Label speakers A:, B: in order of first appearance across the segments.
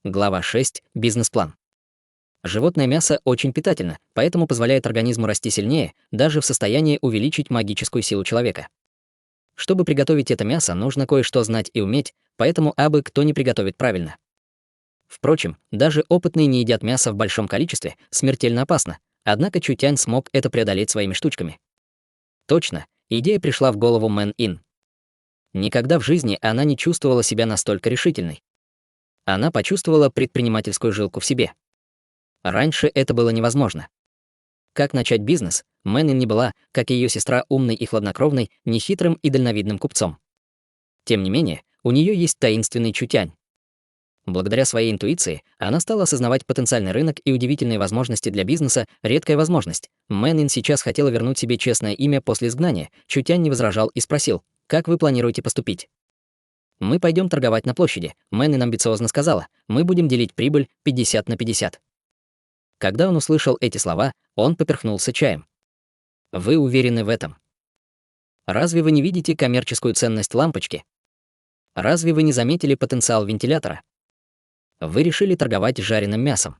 A: Глава 6. Бизнес-план. Животное мясо очень питательно, поэтому позволяет организму расти сильнее, даже в состоянии увеличить магическую силу человека. Чтобы приготовить это мясо, нужно кое-что знать и уметь, поэтому абы кто не приготовит правильно. Впрочем, даже опытные не едят мясо в большом количестве, смертельно опасно, однако Чутянь смог это преодолеть своими штучками. Точно, идея пришла в голову Мэн Ин. Никогда в жизни она не чувствовала себя настолько решительной. Она почувствовала предпринимательскую жилку в себе. Раньше это было невозможно. Как начать бизнес, Мэн Ин не была, как и ее сестра, умной и хладнокровной, нехитрым и дальновидным купцом. Тем не менее, у нее есть таинственный Чутянь. Благодаря своей интуиции она стала осознавать потенциальный рынок и удивительные возможности для бизнеса, редкая возможность. Мэн Ин сейчас хотела вернуть себе честное имя после изгнания. Чутянь не возражал и спросил: «Как вы планируете поступить?» «Мы пойдем торговать на площади», Мэн Ин амбициозно сказала. «Мы будем делить прибыль 50 на 50». Когда он услышал эти слова, он поперхнулся чаем. «Вы уверены в этом? Разве вы не видите коммерческую ценность лампочки? Разве вы не заметили потенциал вентилятора? Вы решили торговать жареным мясом.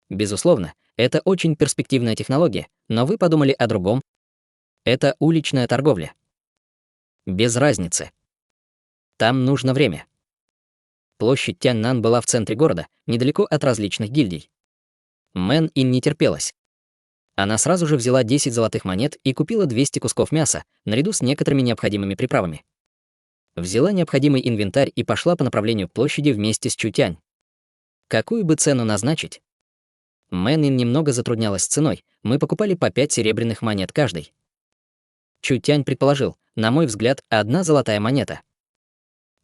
A: Безусловно, это очень перспективная технология, но вы подумали о другом. Это уличная торговля. Без разницы. Там нужно время». Площадь Тяньнан была в центре города, недалеко от различных гильдий. Мэн Ин не терпелась. Она сразу же взяла 10 золотых монет и купила 200 кусков мяса, наряду с некоторыми необходимыми приправами. Взяла необходимый инвентарь и пошла по направлению к площади вместе с Чутянь. Какую бы цену назначить? Мэн Ин немного затруднялась с ценой, мы покупали по 5 серебряных монет каждый. Чутянь предположил: на мой взгляд, 1 золотая монета.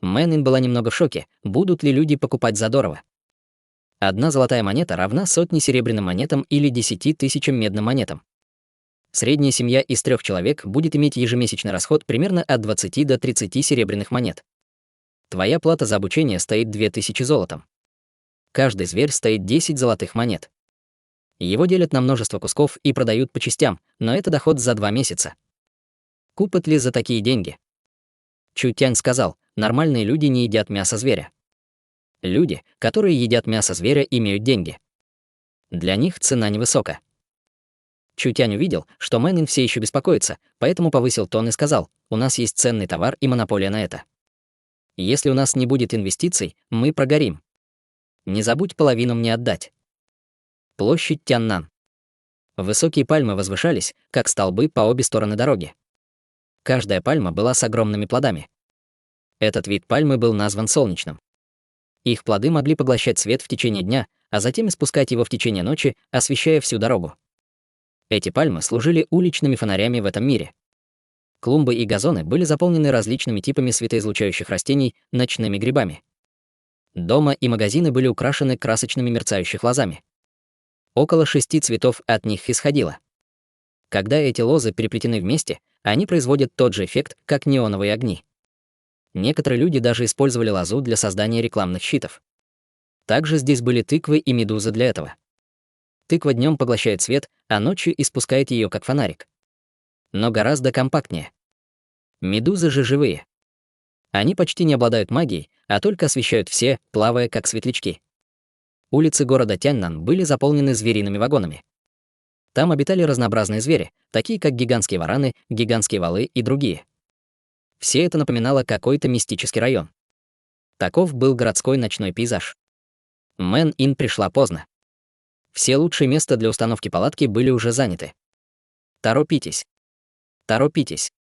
A: Мэн Ин была немного в шоке, будут ли люди покупать задорого. 1 золотая монета равна 100 серебряным монетам или 10 тысячам медным монетам. Средняя семья из 3 человек будет иметь ежемесячный расход примерно от 20 до 30 серебряных монет. Твоя плата за обучение стоит 2000 золотом. Каждый зверь стоит 10 золотых монет. Его делят на множество кусков и продают по частям, но это доход за 2 месяца. Купят ли за такие деньги? Чутянь сказал: нормальные люди не едят мясо зверя. Люди, которые едят мясо зверя, имеют деньги. Для них цена невысока. Чутянь увидел, что Мэн Ин все еще беспокоится, поэтому повысил тон и сказал: у нас есть ценный товар и монополия на это. Если у нас не будет инвестиций, мы прогорим. Не забудь половину мне отдать. Площадь Тяньнан. Высокие пальмы возвышались, как столбы по обе стороны дороги. Каждая пальма была с огромными плодами. Этот вид пальмы был назван солнечным. Их плоды могли поглощать свет в течение дня, а затем испускать его в течение ночи, освещая всю дорогу. Эти пальмы служили уличными фонарями в этом мире. Клумбы и газоны были заполнены различными типами светоизлучающих растений, ночными грибами. Дома и магазины были украшены красочными мерцающими лозами. Около 6 цветов от них исходило. Когда эти лозы переплетены вместе, они производят тот же эффект, как неоновые огни. Некоторые люди даже использовали лозу для создания рекламных щитов. Также здесь были тыквы и медузы для этого. Тыква днем поглощает свет, а ночью испускает ее как фонарик. Но гораздо компактнее. Медузы же живые. Они почти не обладают магией, а только освещают все, плавая как светлячки. Улицы города Тяньнан были заполнены звериными вагонами. Там обитали разнообразные звери, такие как гигантские вараны, гигантские валы и другие. Все это напоминало какой-то мистический район. Таков был городской ночной пейзаж. Мэн Ин пришла поздно. Все лучшие места для установки палатки были уже заняты. Торопитесь. Торопитесь.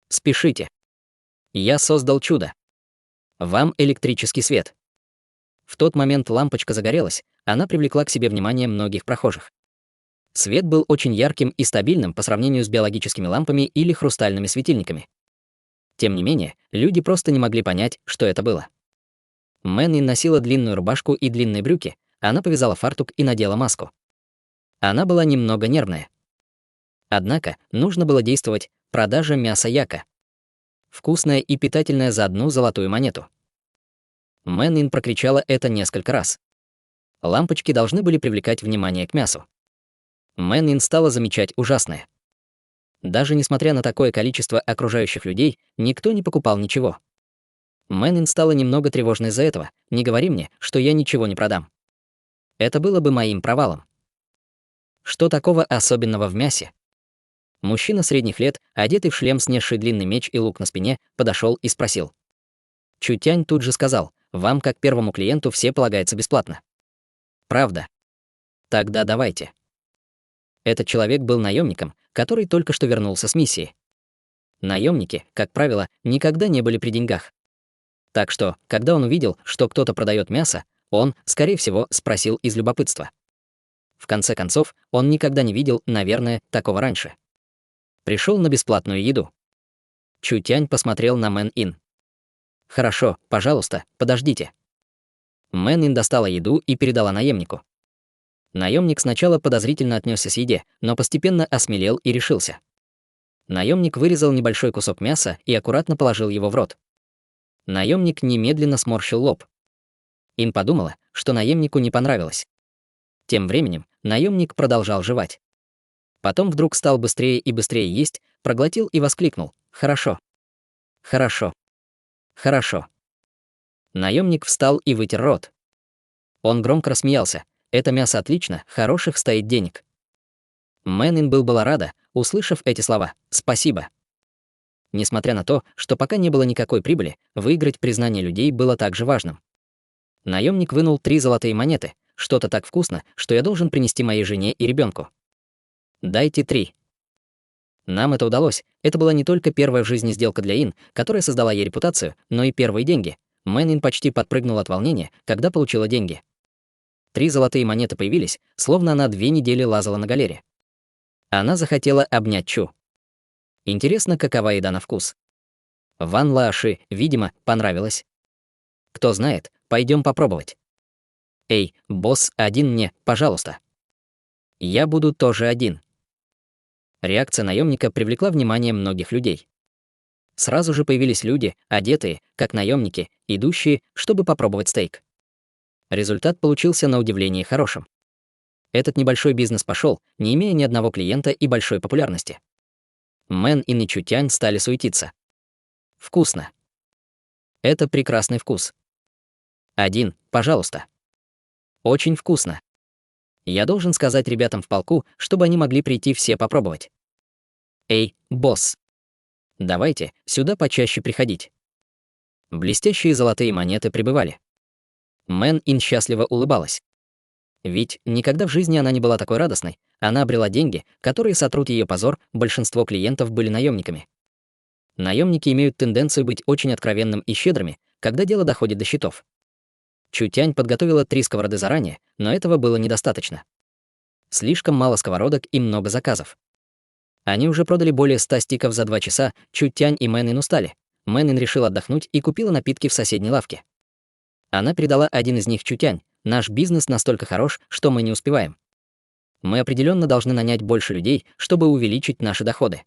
A: Спешите. Я создал чудо. Вам электрический свет. В тот момент лампочка загорелась, она привлекла к себе внимание многих прохожих. Свет был очень ярким и стабильным по сравнению с биологическими лампами или хрустальными светильниками. Тем не менее, люди просто не могли понять, что это было. Мэн Ин носила длинную рубашку и длинные брюки, она повязала фартук и надела маску. Она была немного нервная. Однако нужно было действовать: продажа мяса яка. Вкусное и питательное за 1 золотую монету. Мэн Ин прокричала это несколько раз. Лампочки должны были привлекать внимание к мясу. Мэн Ин стала замечать ужасное. Даже несмотря на такое количество окружающих людей, никто не покупал ничего. Мэнин стала немного тревожной из-за этого. Не говори мне, что я ничего не продам. Это было бы моим провалом. Что такого особенного в мясе? Мужчина средних лет, одетый в шлем, снесший длинный меч и лук на спине, подошел и спросил. Чутянь тут же сказал, вам, как первому клиенту, все полагается бесплатно. Правда? Тогда давайте. Этот человек был наемником, который только что вернулся с миссии. Наемники, как правило, никогда не были при деньгах. Так что, когда он увидел, что кто-то продает мясо, он, скорее всего, спросил из любопытства. В конце концов, он никогда не видел, наверное, такого раньше. Пришел на бесплатную еду. Чутянь посмотрел на Мэн Ин. «Хорошо, пожалуйста, подождите». Мэн Ин достала еду и передала наемнику. Наемник сначала подозрительно отнесся к еде, но постепенно осмелел и решился. Наемник вырезал небольшой кусок мяса и аккуратно положил его в рот. Наемник немедленно сморщил лоб. Ин подумала, что наемнику не понравилось. Тем временем наемник продолжал жевать. Потом вдруг стал быстрее и быстрее есть, проглотил и воскликнул: «Хорошо. Хорошо. Хорошо». Наемник встал и вытер рот. Он громко рассмеялся. «Это мясо отлично, хороших стоит денег». Мэнин была рада, услышав эти слова. «Спасибо». Несмотря на то, что пока не было никакой прибыли, выиграть признание людей было также важным. Наемник вынул 3 золотые монеты. Что-то так вкусно, что я должен принести моей жене и ребенку. Дайте 3. Нам это удалось. Это была не только первая в жизни сделка для Ин, которая создала ей репутацию, но и первые деньги. Мэнин почти подпрыгнула от волнения, когда получила деньги. 3 золотые монеты появились, словно она 2 недели лазала на галере. Она захотела обнять Чу. Интересно, какова еда на вкус. Ван Лаоши, видимо, понравилось. Кто знает, пойдем попробовать. Эй, босс, один мне, пожалуйста. Я буду тоже один. Реакция наемника привлекла внимание многих людей. Сразу же появились люди, одетые, как наемники, идущие, чтобы попробовать стейк. Результат получился на удивление хорошим. Этот небольшой бизнес пошел, не имея ни одного клиента и большой популярности. Мэн Ин и Чутянь стали суетиться. Вкусно. Это прекрасный вкус. 1, пожалуйста. Очень вкусно. Я должен сказать ребятам в полку, чтобы они могли прийти все попробовать. Эй, босс. Давайте сюда почаще приходить. Блестящие золотые монеты прибывали. Мэн Ин счастливо улыбалась. Ведь никогда в жизни она не была такой радостной. Она обрела деньги, которые сотрут ее позор, большинство клиентов были наемниками. Наемники имеют тенденцию быть очень откровенным и щедрыми, когда дело доходит до счетов. Чутянь подготовила 3 сковороды заранее, но этого было недостаточно. Слишком мало сковородок и много заказов. Они уже продали более 100 стиков за 2 часа, Чутянь и Мэн Ин устали. Мэн Ин решила отдохнуть и купила напитки в соседней лавке. Она передала один из них Чутянь. Наш бизнес настолько хорош, что мы не успеваем. Мы определенно должны нанять больше людей, чтобы увеличить наши доходы.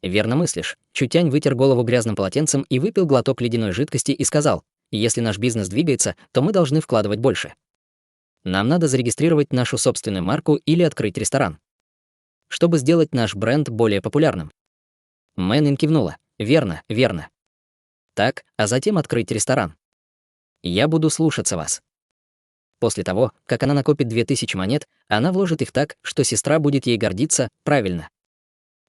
A: Верно мыслишь. Чутянь вытер голову грязным полотенцем и выпил глоток ледяной жидкости и сказал: если наш бизнес двигается, то мы должны вкладывать больше. Нам надо зарегистрировать нашу собственную марку или открыть ресторан, чтобы сделать наш бренд более популярным. Мэн Ин кивнула. Верно, верно. Так, а затем открыть ресторан. Я буду слушаться вас. После того, как она накопит 2000 монет, она вложит их так, что сестра будет ей гордиться, правильно.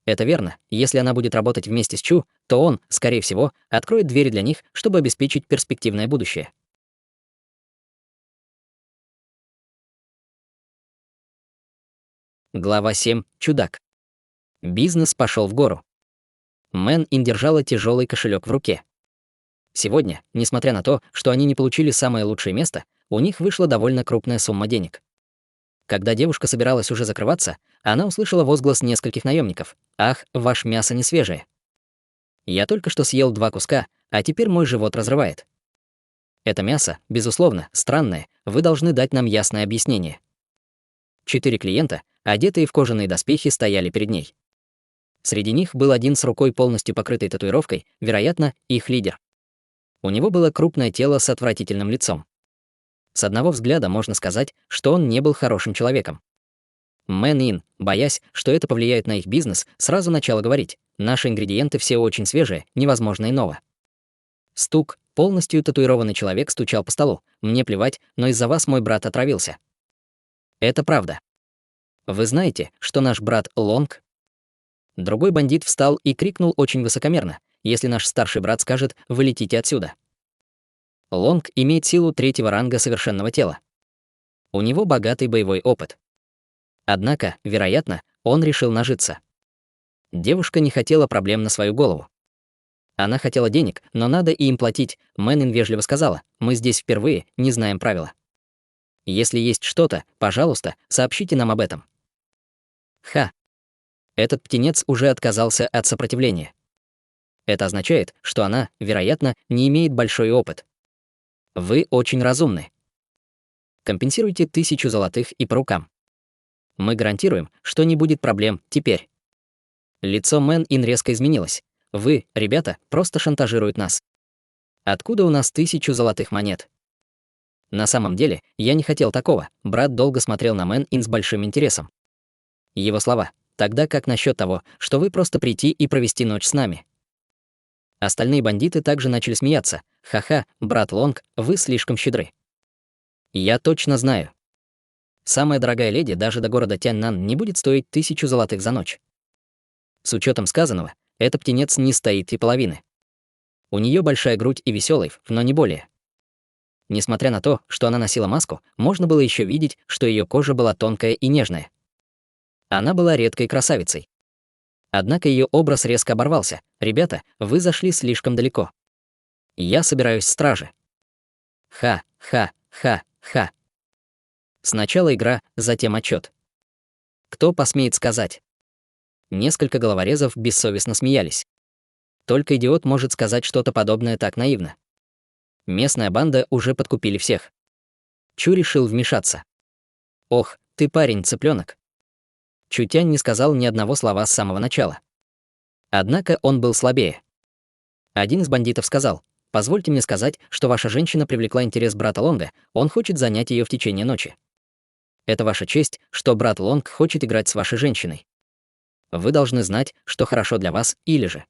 A: Это верно. Если она будет работать вместе с Чу, то он, скорее всего, откроет двери для них, чтобы обеспечить перспективное будущее. Глава 7. Чудак. Бизнес пошел в гору. Мэн Ин держала тяжелый кошелек в руке. Сегодня, несмотря на то, что они не получили самое лучшее место, у них вышла довольно крупная сумма денег. Когда девушка собиралась уже закрываться, она услышала возглас нескольких наемников. «Ах, ваше мясо не свежее. Я только что съел 2 куска, а теперь мой живот разрывает. Это мясо, безусловно, странное, вы должны дать нам ясное объяснение». 4 клиента, одетые в кожаные доспехи, стояли перед ней. Среди них был один с рукой полностью покрытой татуировкой, вероятно, их лидер. У него было крупное тело с отвратительным лицом. С одного взгляда можно сказать, что он не был хорошим человеком. Мэн Ин, боясь, что это повлияет на их бизнес, сразу начала говорить: «Наши ингредиенты все очень свежие, невозможно иного. Стук. Полностью татуированный человек стучал по столу. Мне плевать, но из-за вас мой брат отравился. Это правда. Вы знаете, что наш брат Лонг? Другой бандит встал и крикнул очень высокомерно: если наш старший брат скажет, вы летите отсюда. Лонг имеет силу 3-го ранга совершенного тела. У него богатый боевой опыт. Однако, вероятно, он решил нажиться. Девушка не хотела проблем на свою голову. Она хотела денег, но надо и им платить. Мэнин вежливо сказала: мы здесь впервые, не знаем правила. Если есть что-то, пожалуйста, сообщите нам об этом. Ха. Этот птенец уже отказался от сопротивления. Это означает, что она, вероятно, не имеет большой опыт. Вы очень разумны. Компенсируйте 1000 золотых и по рукам. Мы гарантируем, что не будет проблем теперь. Лицо Мэн-Ин резко изменилось. Вы, ребята, просто шантажируют нас. Откуда у нас 1000 золотых монет? На самом деле, я не хотел такого. Брат долго смотрел на Мэн-Ин с большим интересом. Его слова: тогда как насчет того, что вы просто прийти и провести ночь с нами? Остальные бандиты также начали смеяться. Ха-ха, брат Лонг, вы слишком щедры. Я точно знаю. Самая дорогая леди даже до города Тяньнан не будет стоить 1000 золотых за ночь. С учетом сказанного, эта птенец не стоит и половины. У нее большая грудь и веселый, но не более. Несмотря на то, что она носила маску, можно было еще видеть, что ее кожа была тонкая и нежная. Она была редкой красавицей. Однако ее образ резко оборвался. Ребята, вы зашли слишком далеко. Я собираюсь стражи. Ха-ха-ха-ха. Сначала игра, затем отчет. Кто посмеет сказать? Несколько головорезов бессовестно смеялись. Только идиот может сказать что-то подобное так наивно. Местная банда уже подкупили всех. Чу решил вмешаться. Ох, ты парень, цыпленок. Чутянь не сказал ни одного слова с самого начала. Однако он был слабее. Один из бандитов сказал: позвольте мне сказать, что ваша женщина привлекла интерес брата Лонга, он хочет занять ее в течение ночи. Это ваша честь, что брат Лонг хочет играть с вашей женщиной. Вы должны знать, что хорошо для вас, или же.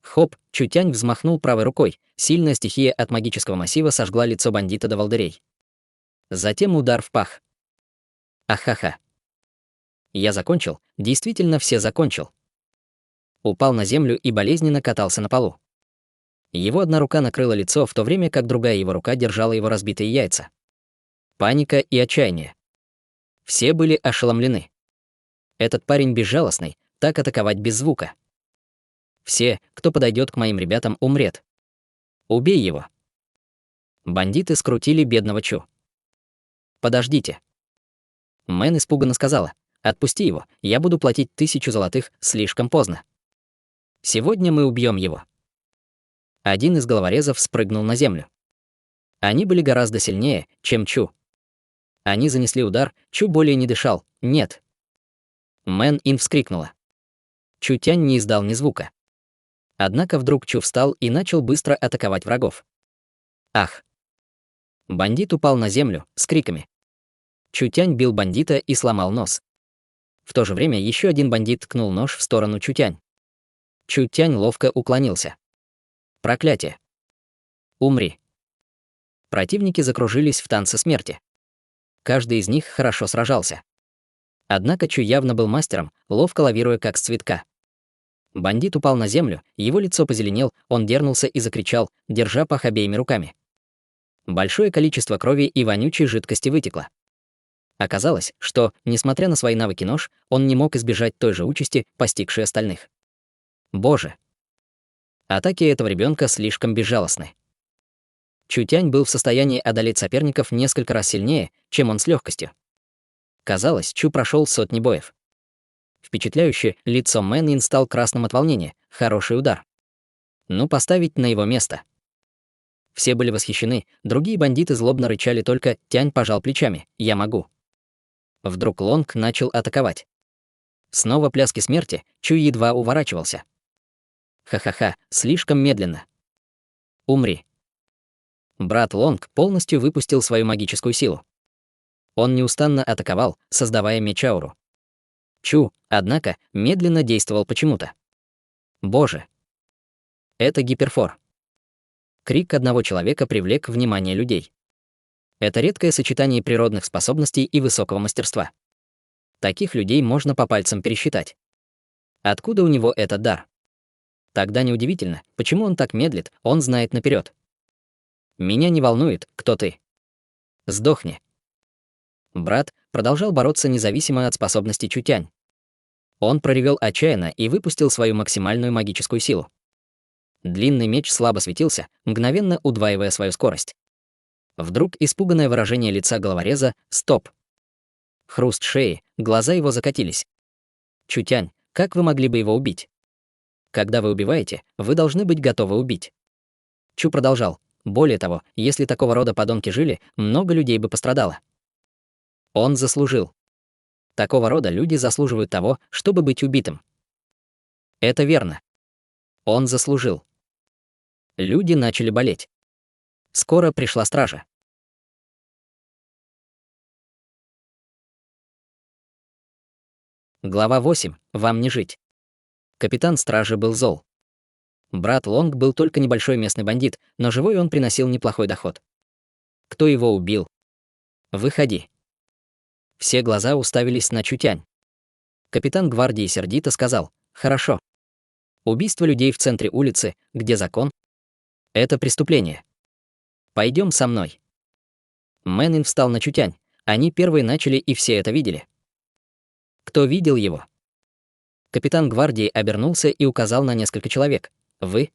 A: Хоп, Чутянь взмахнул правой рукой, сильная стихия от магического массива сожгла лицо бандита до волдырей. Затем удар в пах. Ахаха. Я закончил, действительно все закончил. Упал на землю и болезненно катался на полу. Его одна рука накрыла лицо, в то время как другая его рука держала его разбитые яйца. Паника и отчаяние. Все были ошеломлены. Этот парень безжалостный, так атаковать без звука. Все, кто подойдет к моим ребятам, умрет. Убей его. Бандиты скрутили бедного Чу. Подождите. Мэн испуганно сказала: отпусти его, я буду платить 1000 золотых, слишком поздно. Сегодня мы убьем его. Один из головорезов спрыгнул на землю. Они были гораздо сильнее, чем Чу. Они занесли удар, Чу более не дышал. Нет. Мэн-Ин вскрикнула. Чутянь не издал ни звука. Однако вдруг Чу встал и начал быстро атаковать врагов. Ах! Бандит упал на землю с криками. Чутянь бил бандита и сломал нос. В то же время еще один бандит ткнул нож в сторону Чутянь. Чутянь ловко уклонился. Проклятие. Умри. Противники закружились в танце смерти. Каждый из них хорошо сражался. Однако Чу явно был мастером, ловко лавируя как с цветка. Бандит упал на землю, его лицо позеленел, он дернулся и закричал, держа пах обеими руками. Большое количество крови и вонючей жидкости вытекло. Оказалось, что, несмотря на свои навыки нож, он не мог избежать той же участи, постигшей остальных. Боже! Атаки этого ребенка слишком безжалостны. Чутянь был в состоянии одолеть соперников несколько раз сильнее, чем он с легкостью. Казалось, Чу прошел сотни боев. Впечатляюще, лицо Мэн-Ин стал красным от волнения. Хороший удар. Ну, поставить на его место. Все были восхищены, другие бандиты злобно рычали, только Тянь пожал плечами. Я могу. Вдруг Лонг начал атаковать. Снова пляски смерти, Чу едва уворачивался. Ха-ха-ха, слишком медленно. Умри. Брат Лонг полностью выпустил свою магическую силу. Он неустанно атаковал, создавая меч-ауру. Чу, однако, медленно действовал почему-то. Боже. Это гиперфор. Крик одного человека привлек внимание людей. Это редкое сочетание природных способностей и высокого мастерства. Таких людей можно по пальцам пересчитать. Откуда у него этот дар? Тогда неудивительно, почему он так медлит, он знает наперед. Меня не волнует, кто ты. Сдохни. Брат продолжал бороться независимо от способностей Чутянь. Он проревел отчаянно и выпустил свою максимальную магическую силу. Длинный меч слабо светился, мгновенно удваивая свою скорость. Вдруг испуганное выражение лица головореза «Стоп!». Хруст шеи, глаза его закатились. «Чутянь, как вы могли бы его убить? Когда вы убиваете, вы должны быть готовы убить». Чу продолжал. Более того, если такого рода подонки жили, много людей бы пострадало. Он заслужил. Такого рода люди заслуживают того, чтобы быть убитым. Это верно. Он заслужил. Люди начали болеть. Скоро пришла стража. Глава 8. Вам не жить. Капитан стражи был зол. Брат Лонг был только небольшой местный бандит, но живой он приносил неплохой доход. Кто его убил? Выходи. Все глаза уставились на Чутянь. Капитан гвардии сердито сказал: «Хорошо. Убийство людей в центре улицы, где закон? Это преступление. Пойдем со мной». Мэнин встал на Чутянь. Они первые начали, и все это видели. Кто видел его? Капитан гвардии обернулся и указал на несколько человек. Вы?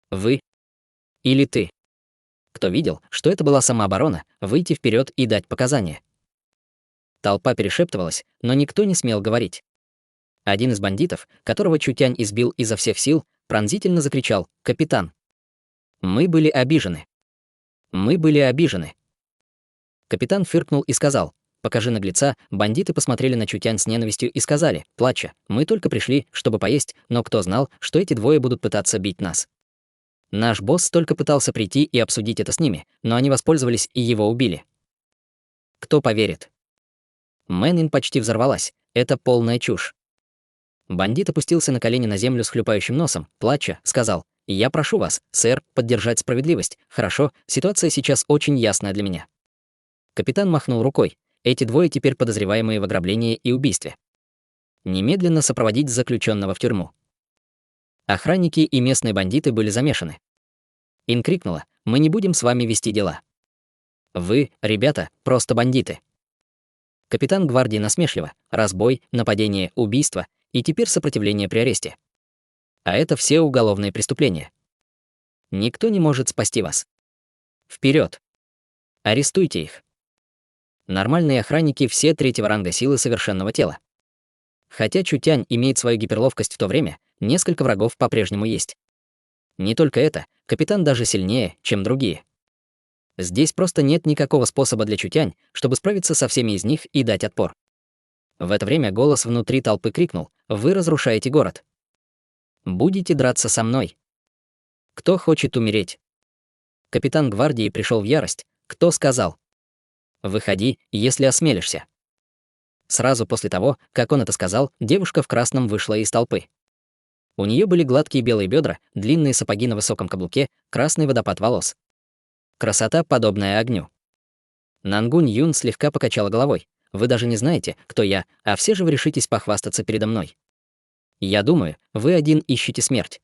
A: Вы? Или ты? Кто видел, что это была самооборона, выйти вперед и дать показания? Толпа перешептывалась, но никто не смел говорить. Один из бандитов, которого Чутянь избил изо всех сил, пронзительно закричал: «Капитан!» Мы были обижены. Мы были обижены. Капитан фыркнул и сказал: «Покажи наглеца». Бандиты посмотрели на Чутянь с ненавистью и сказали, плача: «Мы только пришли, чтобы поесть, но кто знал, что эти двое будут пытаться бить нас?» Наш босс только пытался прийти и обсудить это с ними, но они воспользовались и его убили. Кто поверит? Мэнин почти взорвалась. Это полная чушь. Бандит опустился на колени на землю с хлюпающим носом, плача, сказал: «Я прошу вас, сэр, поддержать справедливость. Хорошо, ситуация сейчас очень ясная для меня». Капитан махнул рукой. Эти двое теперь подозреваемые в ограблении и убийстве. Немедленно сопроводить заключенного в тюрьму. Охранники и местные бандиты были замешаны. Ин крикнула: «Мы не будем с вами вести дела. Вы, ребята, просто бандиты». Капитан гвардии насмешливо: «Разбой, нападение, убийство и теперь сопротивление при аресте. А это все уголовные преступления. Никто не может спасти вас. Вперед! Арестуйте их». Нормальные охранники все третьего ранга силы совершенного тела. Хотя Чутянь имеет свою гиперловкость в то время, несколько врагов по-прежнему есть. Не только это, капитан даже сильнее, чем другие. Здесь просто нет никакого способа для Чутянь, чтобы справиться со всеми из них и дать отпор. В это время голос внутри толпы крикнул: «Вы разрушаете город. Будете драться со мной. Кто хочет умереть?» Капитан гвардии пришел в ярость. Кто сказал: «Выходи, если осмелишься»? Сразу после того, как он это сказал, девушка в красном вышла из толпы. У нее были гладкие белые бедра, длинные сапоги на высоком каблуке, красный водопад волос. Красота, подобная огню. Нангунь Юн слегка покачала головой. «Вы даже не знаете, кто я, а все же вы решитесь похвастаться передо мной. Я думаю, вы один ищете смерть».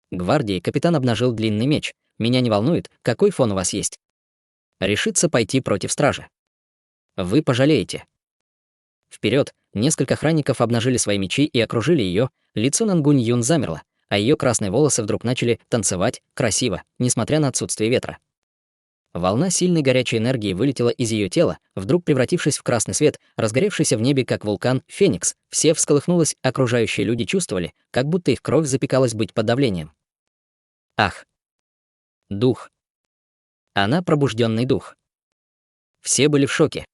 A: Гвардии капитан обнажил длинный меч. «Меня не волнует, какой фон у вас есть. Решится пойти против стражи. Вы пожалеете». Вперед! Несколько охранников обнажили свои мечи и окружили ее. Лицо Нангунь Юн замерло, а ее красные волосы вдруг начали танцевать красиво, несмотря на отсутствие ветра. Волна сильной горячей энергии вылетела из ее тела, вдруг превратившись в красный свет, разгоревшийся в небе как вулкан Феникс. Все всколыхнулось, окружающие люди чувствовали, как будто их кровь запекалась быть под давлением. Ах! Дух! Она пробужденный дух. Все были в шоке.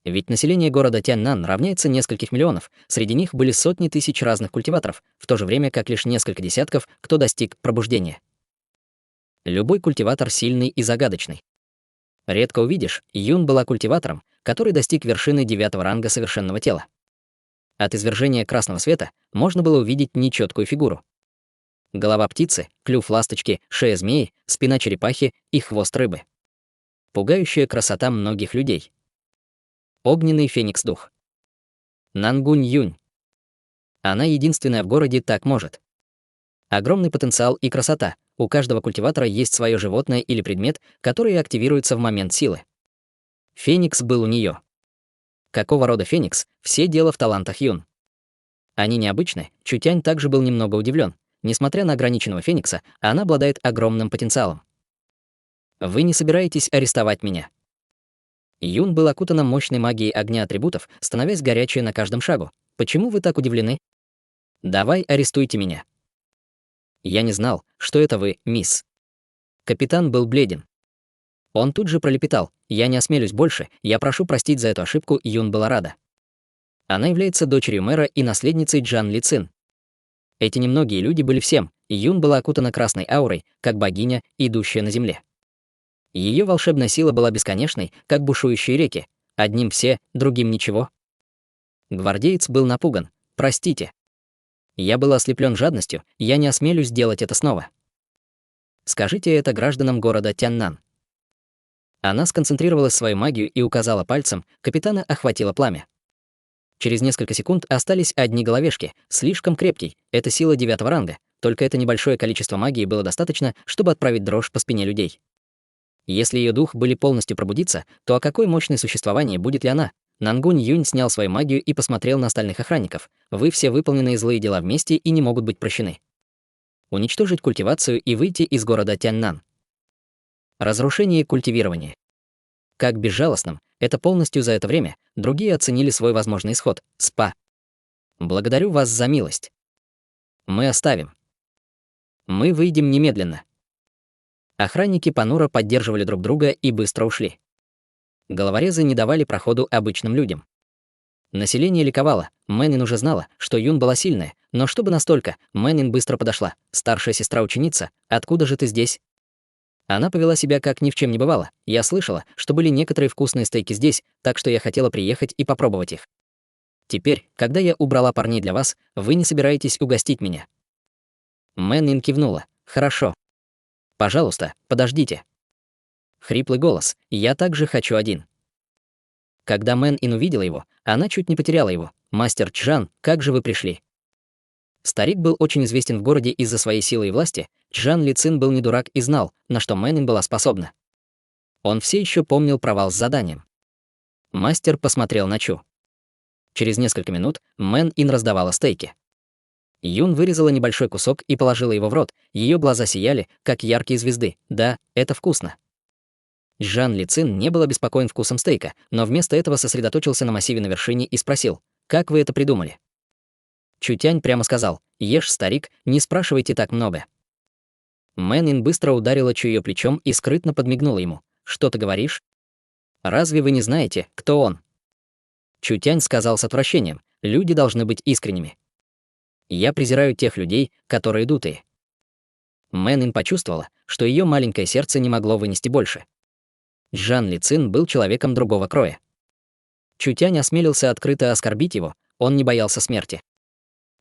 A: Ведь население города Тяньнан равняется нескольких миллионов, среди них были сотни тысяч разных культиваторов, в то же время как лишь несколько десятков, кто достиг пробуждения. Любой культиватор сильный и загадочный. Редко увидишь, Юн была культиватором, который достиг вершины 9-го ранга совершенного тела. От извержения красного света можно было увидеть нечеткую фигуру. Голова птицы, клюв ласточки, шея змеи, спина черепахи и хвост рыбы. Пугающая красота многих людей. Огненный феникс-дух. Нангунь-юнь. Она единственная в городе так может. Огромный потенциал и красота. У каждого культиватора есть свое животное или предмет, который активируется в момент силы. Феникс был у нее. Какого рода феникс? Все дело в талантах Юн. Они необычны. Чутянь также был немного удивлен. Несмотря на ограниченного феникса, она обладает огромным потенциалом. Вы не собираетесь арестовать меня? Юн был окутана мощной магией огня атрибутов, становясь горячей на каждом шагу. Почему вы так удивлены? Давай арестуйте меня. Я не знал, что это вы, мисс. Капитан был бледен. Он тут же пролепетал: «Я не осмелюсь больше, я прошу простить за эту ошибку». Юн была рада. Она является дочерью мэра и наследницей Джан Ли Цин. Эти немногие люди были всем, и Юн была окутана красной аурой, как богиня, идущая на земле. Ее волшебная сила была бесконечной, как бушующие реки. Одним все, другим ничего. Гвардеец был напуган. «Простите. Я был ослеплен жадностью, я не осмелюсь сделать это снова. Скажите это гражданам города Тяньнан». Она сконцентрировала свою магию и указала пальцем, капитана охватило пламя. Через несколько секунд остались одни головешки, слишком крепкий, это сила 9-го ранга, только это небольшое количество магии было достаточно, чтобы отправить дрожь по спине людей. Если ее дух были полностью пробудиться, то о какой мощной существовании будет ли она? Нангунь-юнь снял свою магию и посмотрел на остальных охранников. Вы все выполненные злые дела вместе и не могут быть прощены. Уничтожить культивацию и выйти из города Тяньнан. Разрушение культивирования. Как безжалостным, это полностью за это время, другие оценили свой возможный исход. СПА. Благодарю вас за милость. Мы оставим. Мы выйдем немедленно. Охранники понуро поддерживали друг друга и быстро ушли. Головорезы не давали проходу обычным людям. Население ликовало. Мэнин уже знала, что Юн была сильная, но чтобы настолько, Мэнин быстро подошла. «Старшая сестра-ученица, откуда же ты здесь?» Она повела себя как ни в чем не бывало. Я слышала, что были некоторые вкусные стейки здесь, так что я хотела приехать и попробовать их. Теперь, когда я убрала парней для вас, вы не собираетесь угостить меня. Мэнин кивнула. Хорошо. Пожалуйста, подождите. Хриплый голос. Я также хочу один. Когда Мэн-ин увидела его, она чуть не потеряла его. «Мастер Чжан, как же вы пришли?» Старик был очень известен в городе из-за своей силы и власти. Чжан Ли Цин был не дурак и знал, на что Мэн-ин была способна. Он все еще помнил провал с заданием. Мастер посмотрел на Чу. Через несколько минут Мэн-ин раздавала стейки. Юн вырезала небольшой кусок и положила его в рот. Ее глаза сияли, как яркие звезды. Да, это вкусно. Чжан Ли Цин не был обеспокоен вкусом стейка, но вместо этого сосредоточился на массиве на вершине и спросил: «Как вы это придумали?» Чутянь прямо сказал: «Ешь, старик, не спрашивайте так много». Мэн-ин быстро ударила Чу её плечом и скрытно подмигнула ему. «Что ты говоришь? Разве вы не знаете, кто он?» Чутянь сказал с отвращением: «Люди должны быть искренними. Я презираю тех людей, которые дутые». Мэн-ин почувствовала, что ее маленькое сердце не могло вынести больше. Чжан Ли Цин был человеком другого кроя. Чутянь осмелился открыто оскорбить его, он не боялся смерти.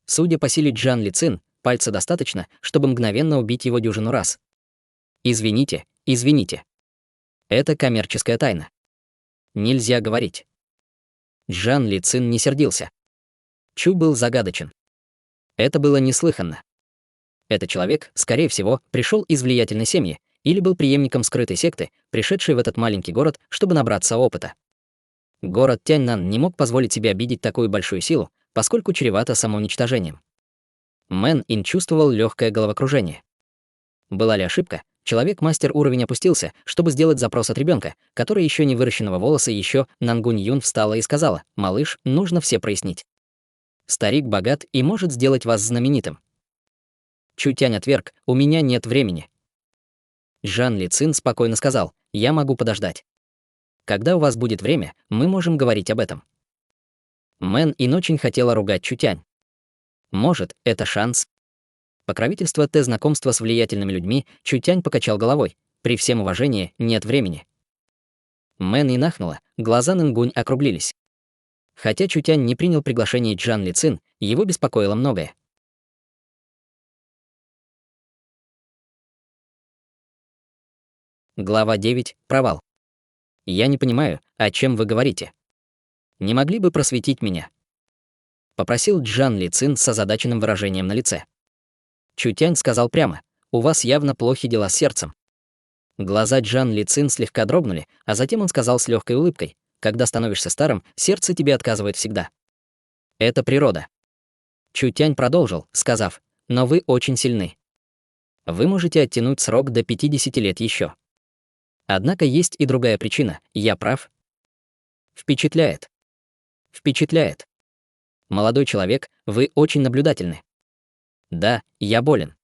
A: Судя по силе Чжан Ли Цин, пальца достаточно, чтобы мгновенно убить его дюжину раз. «Извините, извините. Это коммерческая тайна. Нельзя говорить». Чжан Ли Цин не сердился. Чу был загадочен. Это было неслыханно. Этот человек, скорее всего, пришел из влиятельной семьи или был преемником скрытой секты, пришедшей в этот маленький город, чтобы набраться опыта. Город Тяньнан не мог позволить себе обидеть такую большую силу, поскольку чревато самоуничтожением. Мэн-ин чувствовал легкое головокружение. Была ли ошибка? Человек-мастер уровень опустился, чтобы сделать запрос от ребенка, который еще не выращенного волоса еще. Нангунь-юнь встала и сказала: «Малыш, нужно все прояснить. Старик богат и может сделать вас знаменитым». Чутянь отверг: «У меня нет времени». Чжан Ли Цин спокойно сказал: «Я могу подождать. Когда у вас будет время, мы можем говорить об этом». Мэн-ин очень хотела ругать Чутянь. Может, это шанс? Покровительство знакомства с влиятельными людьми. Чутянь покачал головой. При всем уважении, нет времени. Мэн-ин ахнула, глаза Нынгунь округлились. Хотя Чутянь не принял приглашение Чжан Ли Цин, его беспокоило многое. Глава 9. Провал. Я не понимаю, о чем вы говорите. Не могли бы просветить меня? Попросил Джан Ли Цин с озадаченным выражением на лице. Чутянь сказал прямо: у вас явно плохи дела с сердцем. Глаза Джан Ли Цин слегка дрогнули, а затем он сказал с легкой улыбкой: когда становишься старым, сердце тебе отказывает всегда. Это природа. Чутянь продолжил, сказав: но вы очень сильны. Вы можете оттянуть срок до 50 лет еще. Однако есть и другая причина. Я прав? Впечатляет. Впечатляет. Молодой человек, вы очень наблюдательны. Да, я болен.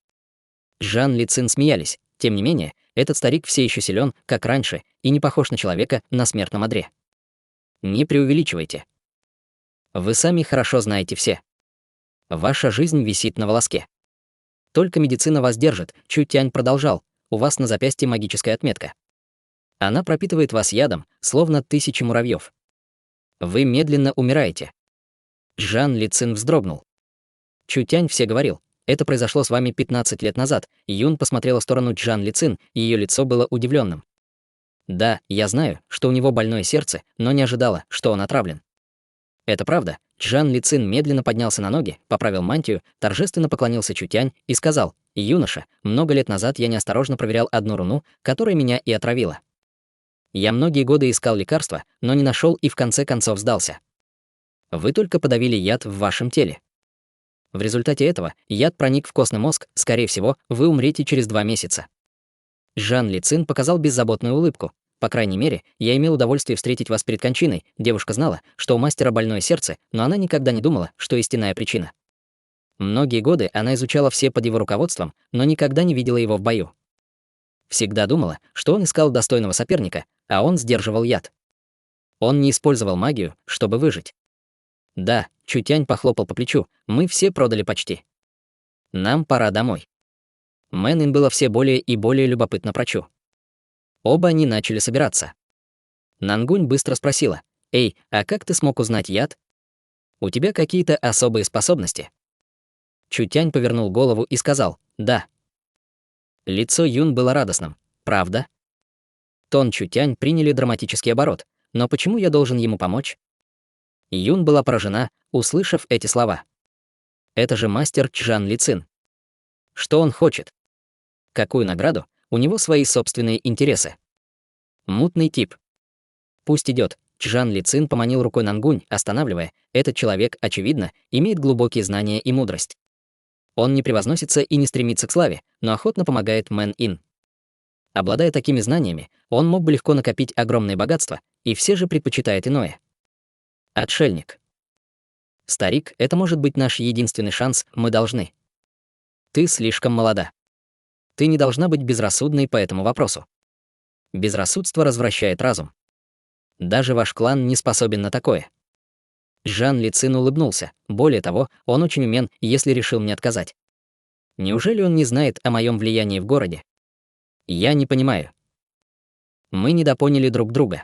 A: Жан Ли Цин смеялись. Тем не менее, этот старик все еще силен, как раньше, и не похож на человека на смертном одре. Не преувеличивайте. Вы сами хорошо знаете все. Ваша жизнь висит на волоске. Только медицина вас держит. Чутянь продолжал. У вас на запястье магическая отметка. Она пропитывает вас ядом, словно тысячи муравьев. Вы медленно умираете. Жан Ли Цин вздрогнул. Чутянь все говорил: это произошло с вами 15 лет назад. Юн посмотрела в сторону Джан Ли Цин, и ее лицо было удивленным. Да, я знаю, что у него больное сердце, но не ожидала, что он отравлен. Это правда. Джан Ли Цин медленно поднялся на ноги, поправил мантию, торжественно поклонился Чутянь и сказал: юноша, много лет назад я неосторожно проверял одну руну, которая меня и отравила. Я многие годы искал лекарства, но не нашел и в конце концов сдался. Вы только подавили яд в вашем теле. В результате этого яд проник в костный мозг, скорее всего, вы умрете через 2 месяца. Жан Ли Цин показал беззаботную улыбку. По крайней мере, я имел удовольствие встретить вас перед кончиной. Девушка знала, что у мастера больное сердце, но она никогда не думала, что истинная причина. Многие годы она изучала все под его руководством, но никогда не видела его в бою. Всегда думала, что он искал достойного соперника, а он сдерживал яд. Он не использовал магию, чтобы выжить. Да, Чутянь похлопал по плечу, мы все продали почти. Нам пора домой. Мэн было все более и более любопытно про Чу. Оба они начали собираться. Нангунь быстро спросила: «Эй, а как ты смог узнать яд? У тебя какие-то особые способности?» Чутянь повернул голову и сказал: «Да». Лицо Юн было радостным. «Правда?» Тон Чутянь приняли драматический оборот. «Но почему я должен ему помочь?» Юн была поражена, услышав эти слова. Это же мастер Чжан Ли Цин. Что он хочет? Какую награду? У него свои собственные интересы. Мутный тип. Пусть идет. Чжан Ли Цин поманил рукой Нангунь, останавливая. Этот человек, очевидно, имеет глубокие знания и мудрость. Он не превозносится и не стремится к славе, но охотно помогает Мэн Ин. Обладая такими знаниями, он мог бы легко накопить огромное богатство, и все же предпочитает иное. Отшельник. Старик, это может быть наш единственный шанс, мы должны. Ты слишком молода. Ты не должна быть безрассудной по этому вопросу. Безрассудство развращает разум. Даже ваш клан не способен на такое. Жан Ли Цин улыбнулся. Более того, он очень умен, если решил мне отказать. Неужели он не знает о моем влиянии в городе? Я не понимаю. Мы недопоняли друг друга.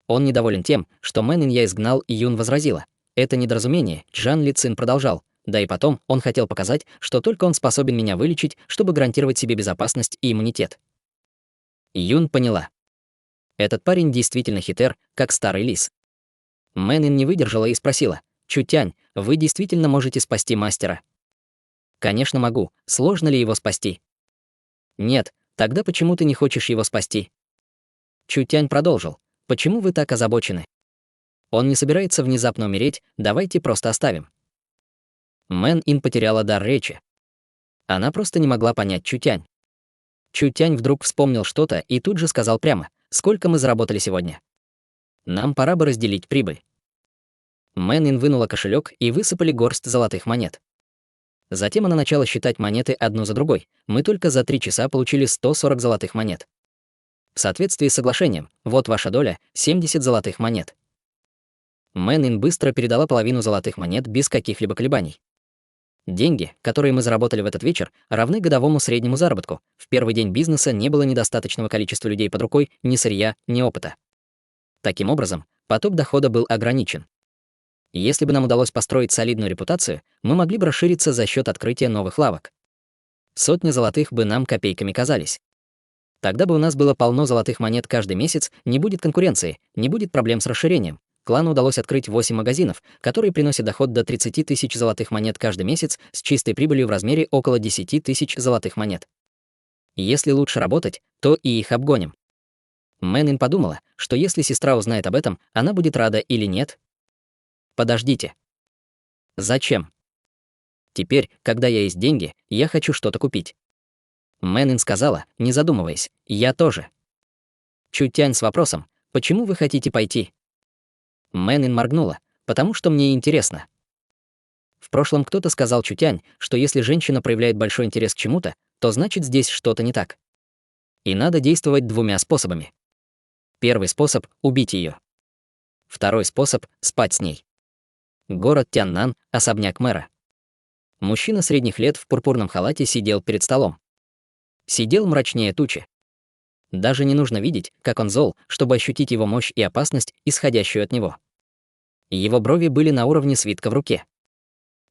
A: Он недоволен тем, что Мэн я изгнал, и Юн возразила. Это недоразумение, Жан Ли Цин продолжал. Да и потом, он хотел показать, что только он способен меня вылечить, чтобы гарантировать себе безопасность и иммунитет. Юн поняла. Этот парень действительно хитер, как старый лис. Мэн не выдержала и спросила: «Чутянь, вы действительно можете спасти мастера?» «Конечно могу. Сложно ли его спасти?» «Нет. Тогда почему ты не хочешь его спасти?» Чутянь продолжил. «Почему вы так озабочены? Он не собирается внезапно умереть, давайте просто оставим». Мэн Ин потеряла дар речи. Она просто не могла понять Чутянь. Чутянь вдруг вспомнил что-то и тут же сказал прямо: «Сколько мы заработали сегодня? Нам пора бы разделить прибыль». Мэн Ин вынула кошелек и высыпали горсть золотых монет. Затем она начала считать монеты одну за другой. Мы только за 3 часа получили 140 золотых монет. В соответствии с соглашением, вот ваша доля — 70 золотых монет. Мэн Ин быстро передала половину золотых монет без каких-либо колебаний. Деньги, которые мы заработали в этот вечер, равны годовому среднему заработку. В первый день бизнеса не было недостаточного количества людей под рукой, ни сырья, ни опыта. Таким образом, поток дохода был ограничен. Если бы нам удалось построить солидную репутацию, мы могли бы расшириться за счет открытия новых лавок. Сотни золотых бы нам копейками казались. Тогда бы у нас было полно золотых монет каждый месяц, не будет конкуренции, не будет проблем с расширением. Клану удалось открыть 8 магазинов, которые приносят доход до 30 тысяч золотых монет каждый месяц с чистой прибылью в размере около 10 тысяч золотых монет. Если лучше работать, то и их обгоним. Мэнин подумала, что если сестра узнает об этом, она будет рада или нет. Подождите. Зачем? Теперь, когда я есть деньги, я хочу что-то купить. Мэнин сказала, не задумываясь, я тоже. Чутянь с вопросом, почему вы хотите пойти? Мэнин моргнула, потому что мне интересно. В прошлом кто-то сказал Чутянь, что если женщина проявляет большой интерес к чему-то, то значит здесь что-то не так. И надо действовать двумя способами. Первый способ — убить ее. Второй способ — спать с ней. Город Тяннан, особняк мэра. Мужчина средних лет в пурпурном халате сидел перед столом. Сидел мрачнее тучи. Даже не нужно видеть, как он зол, чтобы ощутить его мощь и опасность, исходящую от него. Его брови были на уровне свитка в руке.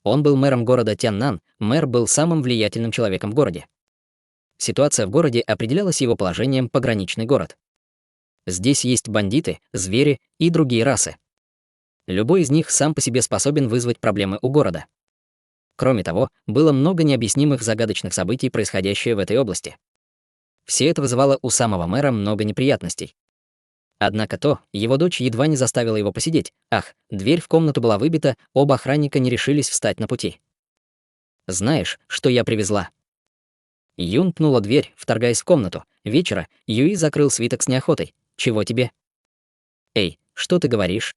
A: Он был мэром города Тяннан, мэр был самым влиятельным человеком в городе. Ситуация в городе определялась его положением пограничный город. Здесь есть бандиты, звери и другие расы. Любой из них сам по себе способен вызвать проблемы у города. Кроме того, было много необъяснимых загадочных событий, происходящих в этой области. Все это вызывало у самого мэра много неприятностей. Однако его дочь едва не заставила его посидеть. Ах, дверь в комнату была выбита, оба охранника не решились встать на пути. «Знаешь, что я привезла?» Юн пнула дверь, вторгаясь в комнату. Вечера Юи закрыл свиток с неохотой. «Чего тебе?» «Эй, что ты говоришь?»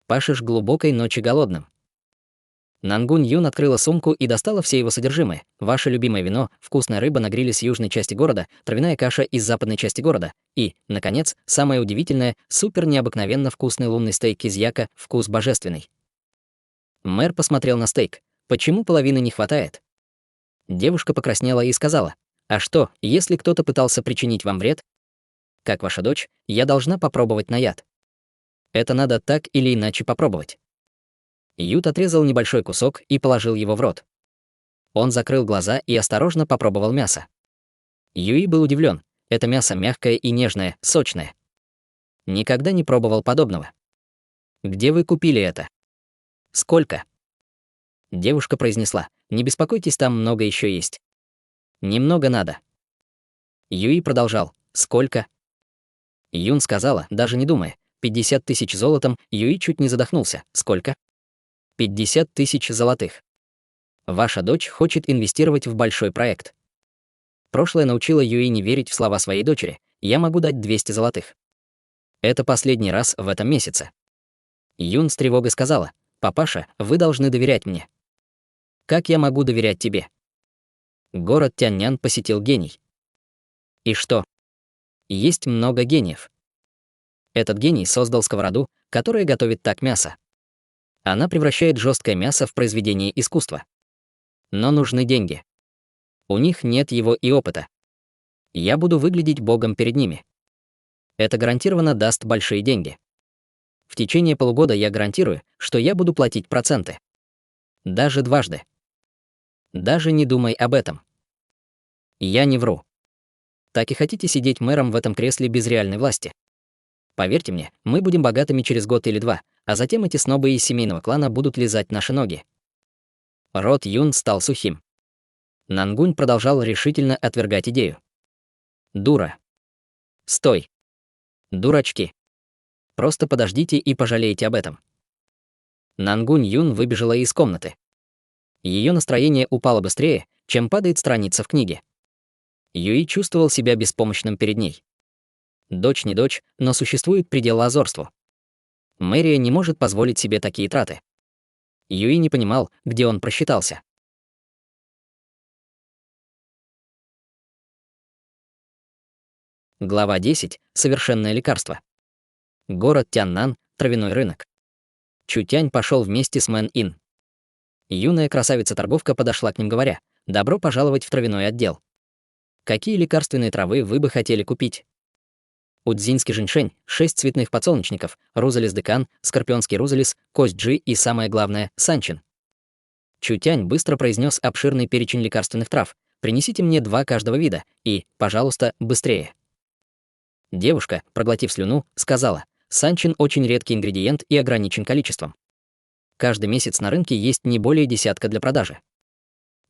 A: «Пашешь глубокой ночи голодным». Нангун Юн открыла сумку и достала все его содержимое. Ваше любимое вино, вкусная рыба на гриле с южной части города, травяная каша из западной части города. И, наконец, самое удивительное, супер необыкновенно вкусный лунный стейк из яка, вкус божественный. Мэр посмотрел на стейк. Почему половины не хватает? Девушка покраснела и сказала, «А что, если кто-то пытался причинить вам вред? Как ваша дочь, я должна попробовать на яд. Это надо так или иначе попробовать». Ют отрезал небольшой кусок и положил его в рот. Он закрыл глаза и осторожно попробовал мясо. Юи был удивлен. Это мясо мягкое и нежное, сочное. Никогда не пробовал подобного. «Где вы купили это?» «Сколько?» Девушка произнесла, «Не беспокойтесь, там много еще есть». «Немного надо». Юи продолжал, «Сколько?» Юн сказала, даже не думая, 50 тысяч золотом. Юи чуть не задохнулся. «Сколько?» 50 тысяч золотых. Ваша дочь хочет инвестировать в большой проект. Прошлое научило Юи не верить в слова своей дочери. Я могу дать 200 золотых. Это последний раз в этом месяце. Юн с тревогой сказала, «Папаша, вы должны доверять мне». «Как я могу доверять тебе?» Город Тяньнян посетил гений. И что? Есть много гениев. Этот гений создал сковороду, которая готовит так мясо. Она превращает жесткое мясо в произведение искусства. Но нужны деньги. У них нет его и опыта. Я буду выглядеть богом перед ними. Это гарантированно даст большие деньги. В течение полугода я гарантирую, что я буду платить проценты. Даже дважды. Даже не думай об этом. Я не вру. Так и хотите сидеть мэром в этом кресле без реальной власти? Поверьте мне, мы будем богатыми через год или два, а затем эти снобы из семейного клана будут лизать наши ноги. Рот Юн стал сухим. Нангунь продолжал решительно отвергать идею. Дура. Стой. Дурачки. Просто подождите и пожалеете об этом. Нангунь Юн выбежала из комнаты. Ее настроение упало быстрее, чем падает страница в книге. Юи чувствовал себя беспомощным перед ней. Дочь не дочь, но существует предел озорству. Мэрия не может позволить себе такие траты. Юи не понимал, где он просчитался. Глава 10. Совершенное лекарство. Город Тяннан, травяной рынок. Чутянь пошел вместе с Мэн Ин. Юная красавица-торговка подошла к ним, говоря, «Добро пожаловать в травяной отдел. Какие лекарственные травы вы бы хотели купить?» Удзинский женьшень, 6 цветных подсолнечников, рузелис декан, скорпионский рузелис, кость джи и, самое главное, санчин. Чутянь быстро произнес обширный перечень лекарственных трав. принесите мне 2 каждого вида и, пожалуйста, быстрее». Девушка, проглотив слюну, сказала: «Санчин очень редкий ингредиент и ограничен количеством. Каждый месяц на рынке есть не более десятка для продажи.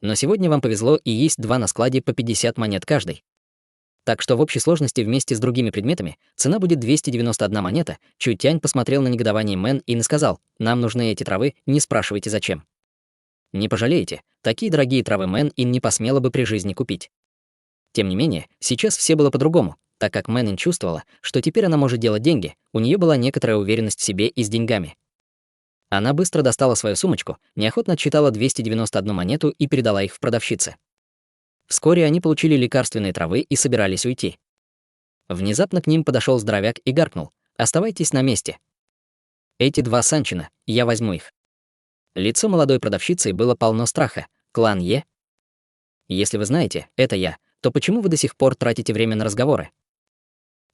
A: Но сегодня вам повезло и есть 2 на складе по 50 монет каждый. Так что в общей сложности вместе с другими предметами цена будет 291 монета». Чутянь посмотрел на негодование Мэн и сказал: «Нам нужны эти травы, не спрашивайте зачем. Не пожалеете, такие дорогие травы Мэн Ин не посмела бы при жизни купить». Тем не менее, сейчас все было по-другому, так как Мэн Ин чувствовала, что теперь она может делать деньги, у нее была некоторая уверенность в себе и с деньгами. Она быстро достала свою сумочку, неохотно отсчитала 291 монету и передала их в продавщице. Вскоре они получили лекарственные травы и собирались уйти. Внезапно к ним подошел здоровяк и гаркнул: «Оставайтесь на месте. Эти 2 санчина, я возьму их». Лицо молодой продавщицы было полно страха. «Клан Е? Если вы знаете, это я, то почему вы до сих пор тратите время на разговоры?»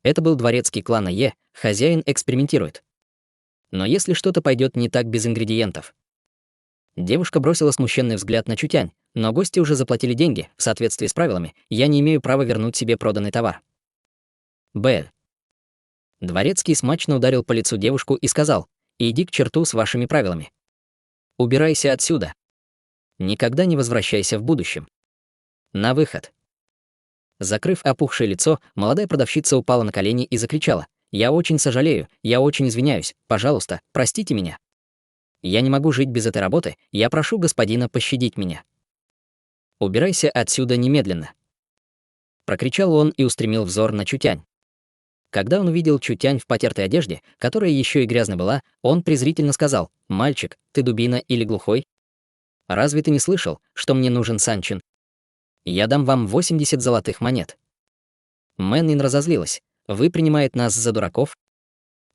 A: Это был дворецкий клана Е, хозяин экспериментирует. Но если что-то пойдет не так без ингредиентов? Девушка бросила смущенный взгляд на Чутянь, но гости уже заплатили деньги, в соответствии с правилами, я не имею права вернуть себе проданный товар. Б. Дворецкий смачно ударил по лицу девушку и сказал: «Иди к черту с вашими правилами. Убирайся отсюда. Никогда не возвращайся в будущем. На выход». Закрыв опухшее лицо, молодая продавщица упала на колени и закричала: «Я очень сожалею, я очень извиняюсь, пожалуйста, простите меня. Я не могу жить без этой работы, я прошу господина пощадить меня. Убирайся отсюда немедленно». Прокричал он и устремил взор на Чутянь. Когда он увидел Чутянь в потертой одежде, которая еще и грязной была, он презрительно сказал: «Мальчик, ты дубина или глухой? Разве ты не слышал, что мне нужен Санчин? Я дам вам 80 золотых монет». Мэн Ин разозлилась: «Вы принимаете нас за дураков?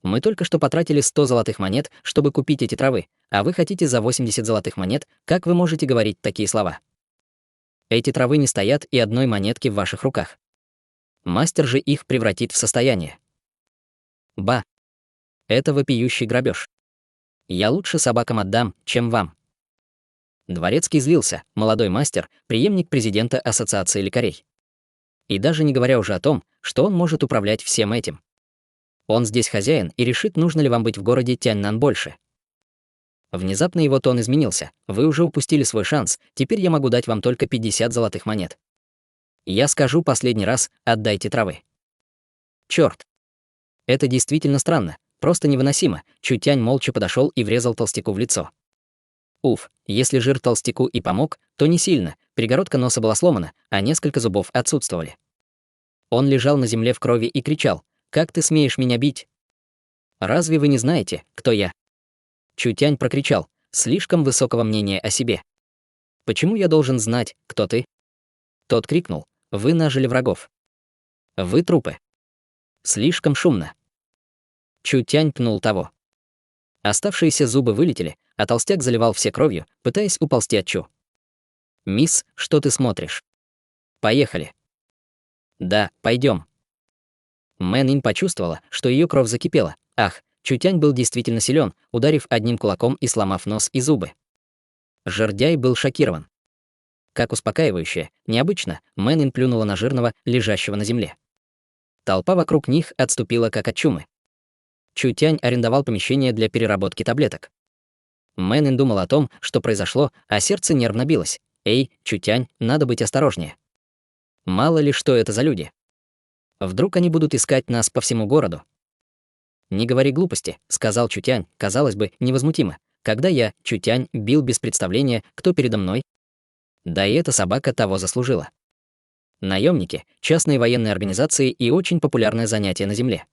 A: Мы только что потратили 100 золотых монет, чтобы купить эти травы, а вы хотите за 80 золотых монет? Как вы можете говорить такие слова? Эти травы не стоят и одной монетки в ваших руках. Мастер же их превратит в состояние. Ба. Это вопиющий грабеж. Я лучше собакам отдам, чем вам». Дворецкий злился, молодой мастер, преемник президента Ассоциации лекарей. И даже не говоря уже о том, что он может управлять всем этим. Он здесь хозяин и решит, нужно ли вам быть в городе Тяньнан больше. Внезапно его тон изменился. «Вы уже упустили свой шанс, теперь я могу дать вам только 50 золотых монет. Я скажу последний раз: отдайте травы». Черт! Это действительно странно, просто невыносимо. Чутянь молча подошел и врезал толстяку в лицо. Уф, если жир толстяку и помог, то не сильно, перегородка носа была сломана, а несколько зубов отсутствовали. Он лежал на земле в крови и кричал: «Как ты смеешь меня бить? Разве вы не знаете, кто я?» Чутянь прокричал: «Слишком высокого мнения о себе. Почему я должен знать, кто ты?» Тот крикнул: «Вы нажили врагов. Вы трупы. Слишком шумно». Чутянь пнул того. Оставшиеся зубы вылетели, а толстяк заливал все кровью, пытаясь уползти от Чу. «Мисс, что ты смотришь? Поехали». «Да, пойдем». Мэн Ин почувствовала, что ее кровь закипела. Ах, Чутянь был действительно силен, ударив одним кулаком и сломав нос и зубы. Жердяй был шокирован. Как успокаивающе, необычно, Мэн Ин плюнула на жирного, лежащего на земле. Толпа вокруг них отступила как от чумы. Чутянь арендовал помещение для переработки таблеток. Мэн Ин думал о том, что произошло, а сердце нервно билось. «Эй, Чутянь, надо быть осторожнее. Мало ли, что это за люди. Вдруг они будут искать нас по всему городу». «Не говори глупости», — сказал Чутянь, казалось бы, невозмутимо. «Когда я, Чутянь, бил без представления, кто передо мной? Да и эта собака того заслужила». Наемники, частные военные организации и очень популярное занятие на земле.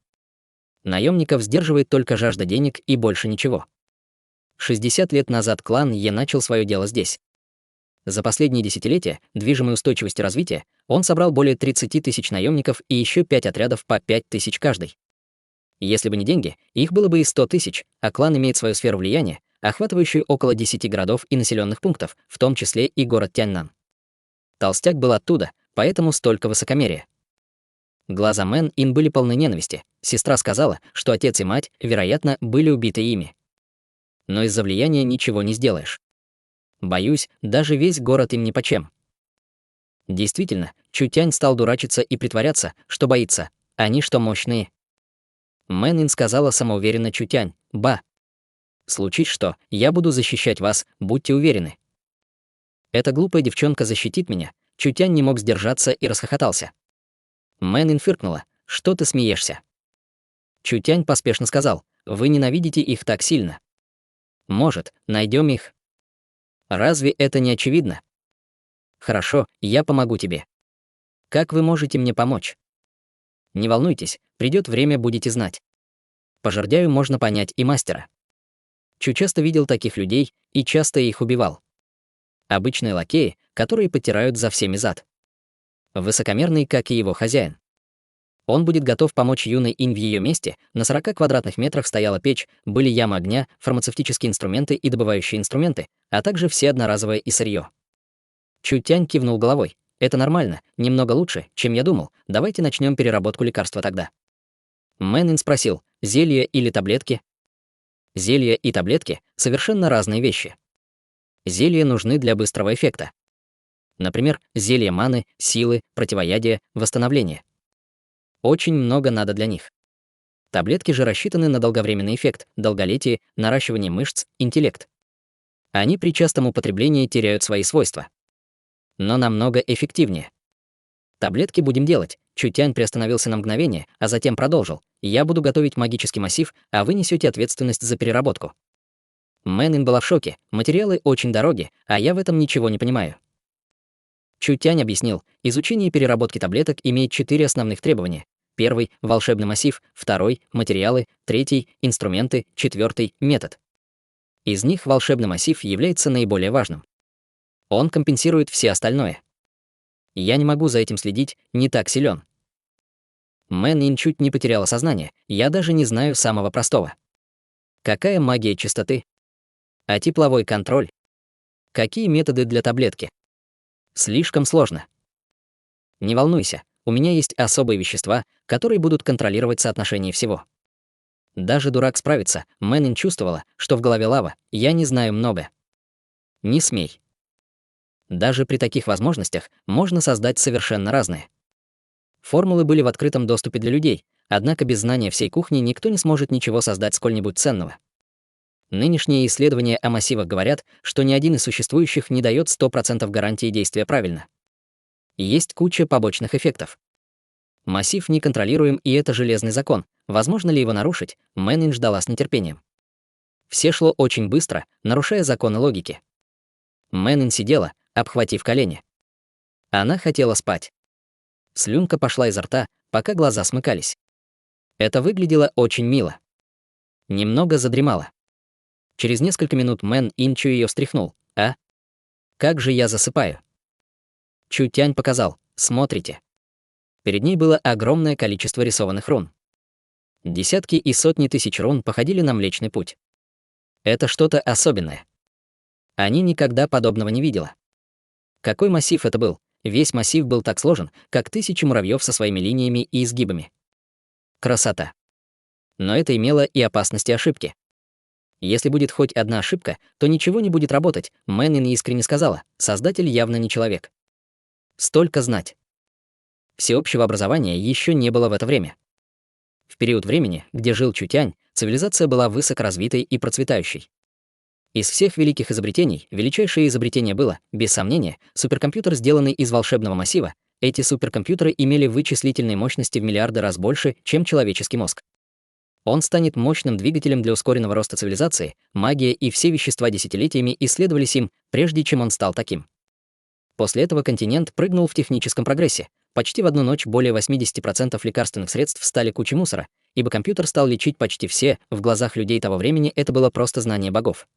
A: Наемников сдерживает только жажда денег и больше ничего. 60 лет назад клан Е начал свое дело здесь. За последние десятилетия, движимой устойчивостью развития, он собрал более 30 тысяч наемников и еще 5 отрядов по 5 тысяч каждый. Если бы не деньги, их было бы и 100 тысяч, а клан имеет свою сферу влияния, охватывающую около 10 городов и населенных пунктов, в том числе и город Тяньнан. Толстяк был оттуда, поэтому столько высокомерия. Глаза Мэн Ин были полны ненависти. Сестра сказала, что отец и мать, вероятно, были убиты ими. Но из-за влияния ничего не сделаешь. Боюсь, даже весь город им нипочем. Действительно, Чутянь стал дурачиться и притворяться, что боится. Они что, мощные? Мэнин сказала самоуверенно Чутянь: «Ба. Случись что, я буду защищать вас, будьте уверены». Эта глупая девчонка защитит меня. Чутянь не мог сдержаться и расхохотался. Мэнин фыркнула: «Что ты смеешься?» Чутянь поспешно сказал: «Вы ненавидите их так сильно. Может, найдем их? Разве это не очевидно? Хорошо, я помогу тебе. Как вы можете мне помочь? Не волнуйтесь, придет время, будете знать. По жердяю можно понять и мастера». Чу часто видел таких людей и часто их убивал. Обычные лакеи, которые подтирают за всеми зад. Высокомерный, как и его хозяин. Он будет готов помочь юной Инь в ее месте. На 40 квадратных метрах стояла печь, были ямы огня, фармацевтические инструменты и добывающие инструменты, а также все одноразовое и сырье. Чутянь кивнул головой. «Это нормально, немного лучше, чем я думал. Давайте начнем переработку лекарства тогда». Мэнин спросил: «Зелья или таблетки?» Зелья и таблетки — совершенно разные вещи. Зелья нужны для быстрого эффекта. Например, зелья маны, силы, противоядия, восстановления. Очень много надо для них. Таблетки же рассчитаны на долговременный эффект, долголетие, наращивание мышц, интеллект. Они при частом употреблении теряют свои свойства. Но намного эффективнее. Таблетки будем делать. Чутянь приостановился на мгновение, а затем продолжил: «Я буду готовить магический массив, а вы несете ответственность за переработку». Мэнин была в шоке. Материалы очень дороги, а я в этом ничего не понимаю. Чутянь объяснил: изучение переработки таблеток имеет 4 основных требования. Первый — волшебный массив, второй — материалы, третий — инструменты, четвертый — метод. Из них волшебный массив является наиболее важным. Он компенсирует все остальное. Я не могу за этим следить, не так силен. Мэнин чуть не потеряла сознание, я даже не знаю самого простого. Какая магия чистоты? А тепловой контроль? Какие методы для таблетки? Слишком сложно. Не волнуйся, у меня есть особые вещества, которые будут контролировать соотношение всего. Даже дурак справится. Мэнин чувствовала, что в голове лава. Я не знаю много. Не смей. Даже при таких возможностях можно создать совершенно разные. Формулы были в открытом доступе для людей, однако без знания всей кухни никто не сможет ничего создать сколь-нибудь ценного. Нынешние исследования о массивах говорят, что ни один из существующих не дает 100% гарантии действия правильно. Есть куча побочных эффектов. Массив неконтролируем, и это железный закон. Возможно ли его нарушить? Мэнин ждала с нетерпением. Все шло очень быстро, нарушая законы логики. Мэнин сидела, обхватив колени. Она хотела спать. Слюнка пошла изо рта, пока глаза смыкались. Это выглядело очень мило. Немного задремала. Через несколько минут Мэн Инчу ее встряхнул. «А? Как же я засыпаю?» Чутянь показал: «Смотрите». Перед ней было огромное количество рисованных рун. Десятки и сотни тысяч рун походили на Млечный Путь. Это что-то особенное. Они никогда подобного не видела. Какой массив это был? Весь массив был так сложен, как тысячи муравьев со своими линиями и изгибами. Красота. Но это имело и опасности ошибки. Если будет хоть одна ошибка, то ничего не будет работать. Мэнин искренне сказала: создатель явно не человек. Столько знать. Всеобщего образования еще не было в это время. В период времени, где жил Чутянь, цивилизация была высокоразвитой и процветающей. Из всех великих изобретений величайшее изобретение было, без сомнения, суперкомпьютер, сделанный из волшебного массива. Эти суперкомпьютеры имели вычислительные мощности в миллиарды раз больше, чем человеческий мозг. Он станет мощным двигателем для ускоренного роста цивилизации. Магия и все вещества десятилетиями исследовались им, прежде чем он стал таким. После этого континент прыгнул в техническом прогрессе. Почти в одну ночь более 80% лекарственных средств стали кучей мусора, ибо компьютер стал лечить почти все. В глазах людей того времени это было просто знание богов.